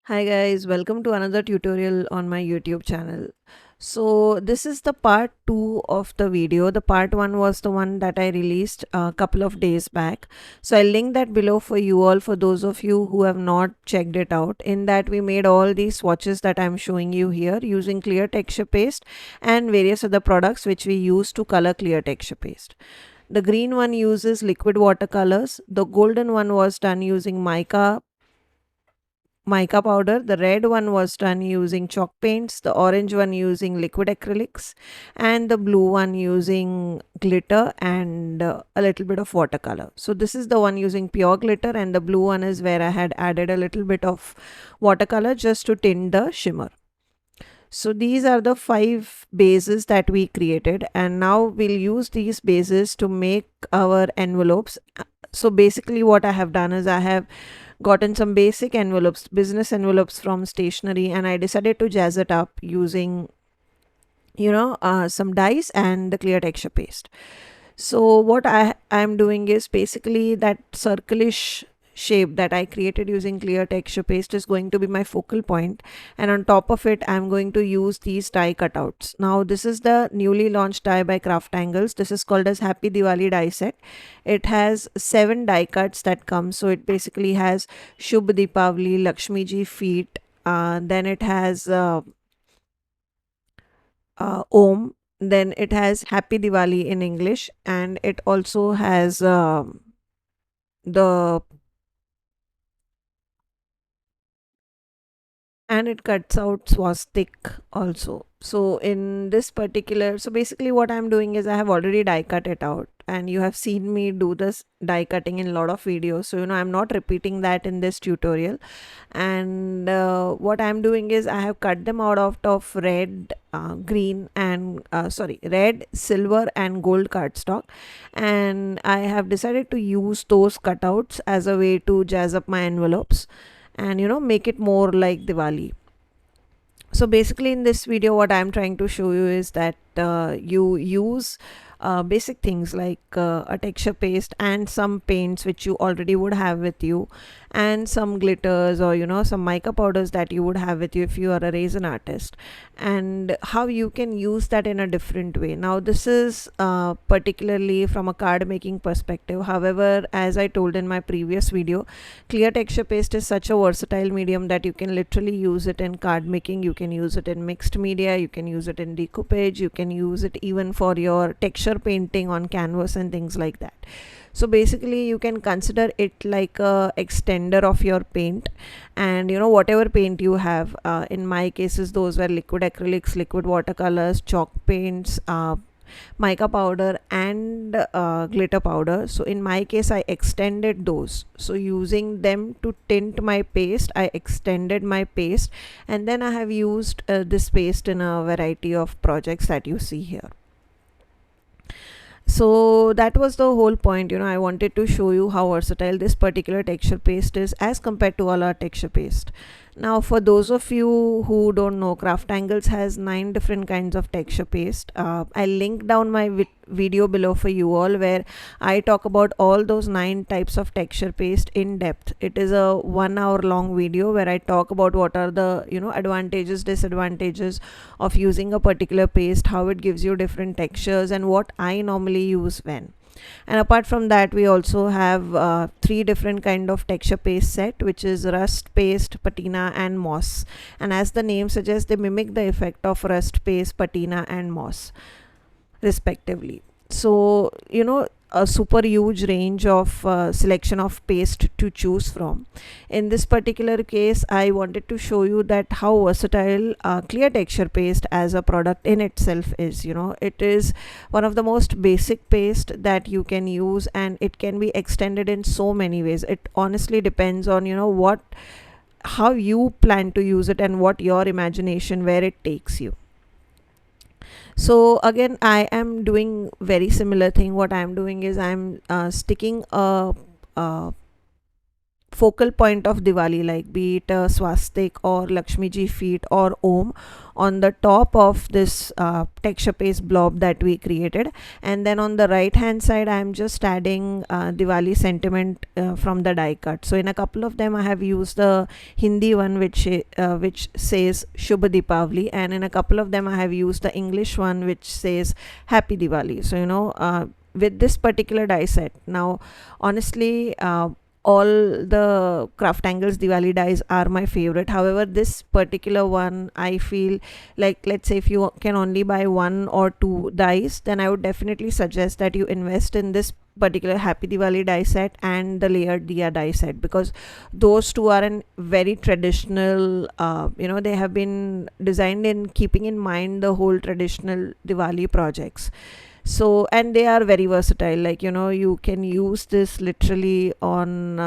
Hi guys, welcome to another tutorial on my YouTube channel. So this is the part 2 of the video. The part 1 was the one that I released a couple of days back. So I'll link that below for you all, for those of you who have not checked it out. In that we made all these swatches that I'm showing you here using clear texture paste and various other products which we use to color clear texture paste. The green one uses liquid watercolors. The golden one was done using mica powder. The red one was done using chalk paints, the orange one using liquid acrylics, and the blue one using glitter and a little bit of watercolor. So this is the one using pure glitter, and the blue one is where I had added a little bit of watercolor just to tint the shimmer. So these are the 5 bases that we created, and now we'll use these bases to make our envelopes. So basically what I have done is I have gotten some basic envelopes, business envelopes from stationery, and I decided to jazz it up using some dyes and the clear texture paste. So what I'm doing is basically that circlish shape that I created using clear texture paste is going to be my focal point, and on top of it I'm going to use these die cutouts. Now this is the newly launched die by Craft Angles. This is called as Happy Diwali die set. It has 7 die cuts that come. So it basically has Shubh Deepavali, Lakshmi ji feet, then it has Om, then it has Happy Diwali in English, and it also has the and it cuts out swastik also. So in this particular, so basically what I'm doing is I have already die cut it out, and you have seen me do this die cutting in a lot of videos, so I'm not repeating that in this tutorial. And what I'm doing is I have cut them out of red, green and red, silver and gold cardstock, and I have decided to use those cutouts as a way to jazz up my envelopes and make it more like Diwali. So basically in this video what I'm trying to show you is that you use basic things like a texture paste and some paints which you already would have with you, and some glitters or some mica powders that you would have with you if you are a resin artist, and how you can use that in a different way. Now this is particularly from a card making perspective. However, as I told in my previous video, clear texture paste is such a versatile medium that you can literally use it in card making, you can use it in mixed media, you can use it in decoupage, you can use it even for your texture painting on canvas and things like that. So basically you can consider it like a extender of your paint, and whatever paint you have, in my cases those were liquid acrylics, liquid watercolors, chalk paints, mica powder and glitter powder. So in my case I extended those, so using them to tint my paste, I extended my paste, and then I have used this paste in a variety of projects that you see here. So that was the whole point. I wanted to show you how versatile this particular texture paste is as compared to all our texture paste. Now for those of you who don't know, Craft Angles has 9 different kinds of texture paste. I'll link down my video below for you all, where I talk about all those 9 types of texture paste in depth. It is a 1 hour long video where I talk about what are the advantages, disadvantages of using a particular paste, how it gives you different textures, and what I normally use when. And apart from that, we also have 3 different kind of texture paste set, which is rust paste, patina and moss. And as the name suggests, they mimic the effect of rust paste, patina and moss respectively. So a super huge range of selection of paste to choose from. In this particular case, I wanted to show you that how versatile clear texture paste as a product in itself is. It is one of the most basic paste that you can use, and it can be extended in so many ways. It honestly depends on what how you plan to use it and what your imagination, where it takes you. So again, I am doing very similar thing. What I'm doing is I'm sticking a focal point of Diwali, like be it a swastik or Lakshmi ji feet or Om, on the top of this texture paste blob that we created. And then on the right hand side, I am just adding Diwali sentiment from the die cut. So in a couple of them I have used the Hindi one, which says Shubh Deepavali, and in a couple of them I have used the English one which says Happy Diwali. So with this particular die set, now honestly, all the craft angles Diwali dies are my favorite. However, this particular one, I feel like, let's say if you can only buy one or two dies, then I would definitely suggest that you invest in this particular Happy Diwali die set and the layered diya die set, because those two are an very traditional, they have been designed in keeping in mind the whole traditional Diwali projects. So, and they are very versatile, like you can use this literally on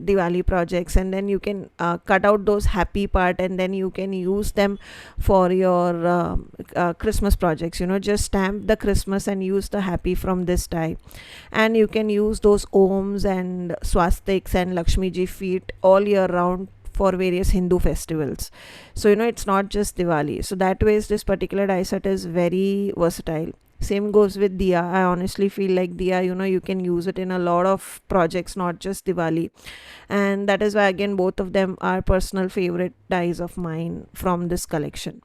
Diwali projects, and then you can cut out those happy part, and then you can use them for your Christmas projects. Just stamp the Christmas and use the happy from this die, and you can use those Oms and swastiks and Lakshmi ji feet all year round for various Hindu festivals. So it's not just Diwali. So that way this particular die set is very versatile. Same goes with diya. I honestly feel like diya, you can use it in a lot of projects, not just Diwali. And that is why, again, both of them are personal favorite dies of mine from this collection.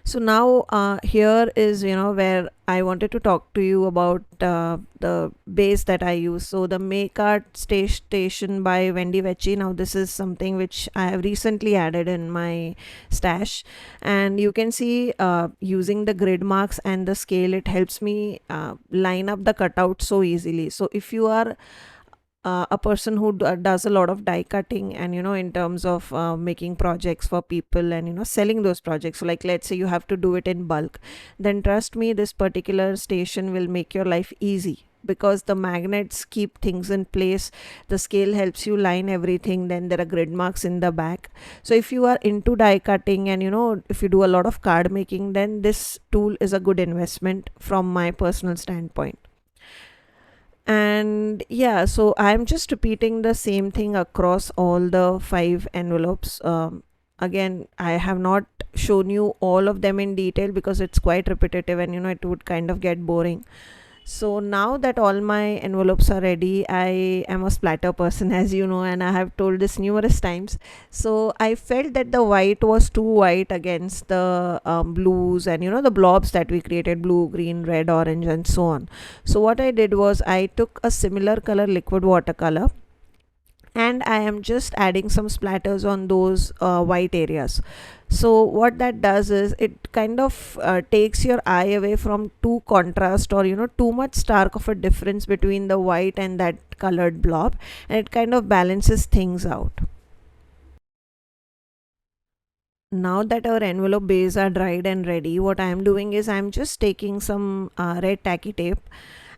So now here is where I wanted to talk to you about the base that I use. So the Make Art Station by Wendy Vecchi. Now this is something which I have recently added in my stash, and you can see using the grid marks and the scale, it helps me line up the cutout so easily. So if you are a person who does a lot of die cutting, and in terms of making projects for people and selling those projects, so like let's say you have to do it in bulk, then trust me, this particular station will make your life easy, because the magnets keep things in place, the scale helps you line everything, then there are grid marks in the back. So if you are into die cutting and if you do a lot of card making, then this tool is a good investment from my personal standpoint. And yeah, so I'm just repeating the same thing across all the 5 envelopes. Again, I have not shown you all of them in detail because it's quite repetitive, and it would kind of get boring. So now that all my envelopes are ready, I am a splatter person, as you know, and I have told this numerous times. So I felt that the white was too white against the blues and the blobs that we created: blue, green, red, orange, and so on. So what I did was I took a similar color liquid watercolor, and I am just adding some splatters on those white areas. So what that does is it kind of takes your eye away from too contrast or too much stark of a difference between the white and that colored blob, and it kind of balances things out. Now that our envelope base are dried and ready, what I am doing is I'm just taking some red tacky tape,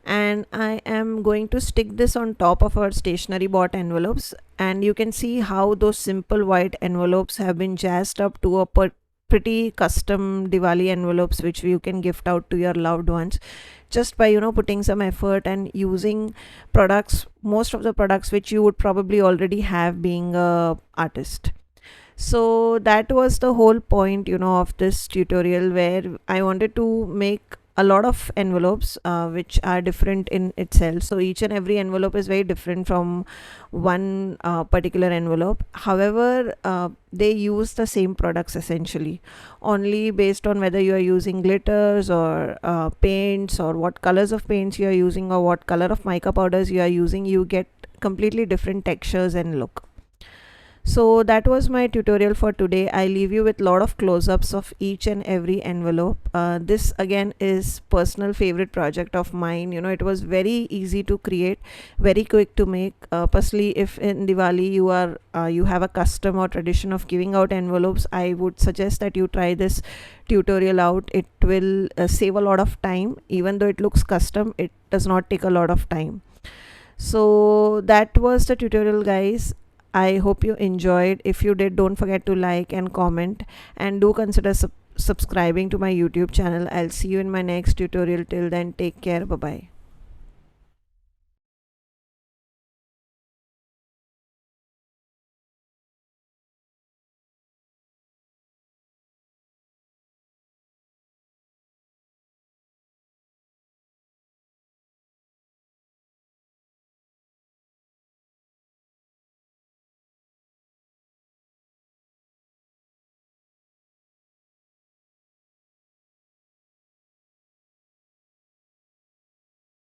and I am going to stick this on top of our stationery bought envelopes, and you can see how those simple white envelopes have been jazzed up to a pretty custom Diwali envelopes which you can gift out to your loved ones, just by putting some effort and using products, most of the products which you would probably already have being a artist. So that was the whole point of this tutorial, where I wanted to make a lot of envelopes which are different in itself. So each and every envelope is very different from one particular envelope. However, they use the same products essentially, only based on whether you are using glitters or paints, or what colors of paints you are using, or what color of mica powders you are using, you get completely different textures and look. So that was my tutorial for today. I leave you with a lot of close-ups of each and every envelope. This again is personal favorite project of mine. It was very easy to create, very quick to make. Personally, if in Diwali you have a custom or tradition of giving out envelopes, I would suggest that you try this tutorial out. It will save a lot of time. Even though it looks custom, it does not take a lot of time. So that was the tutorial, guys. I hope you enjoyed. If you did, don't forget to like and comment, and do consider subscribing to my YouTube channel. I'll see you in my next tutorial. Till then, take care. Bye bye.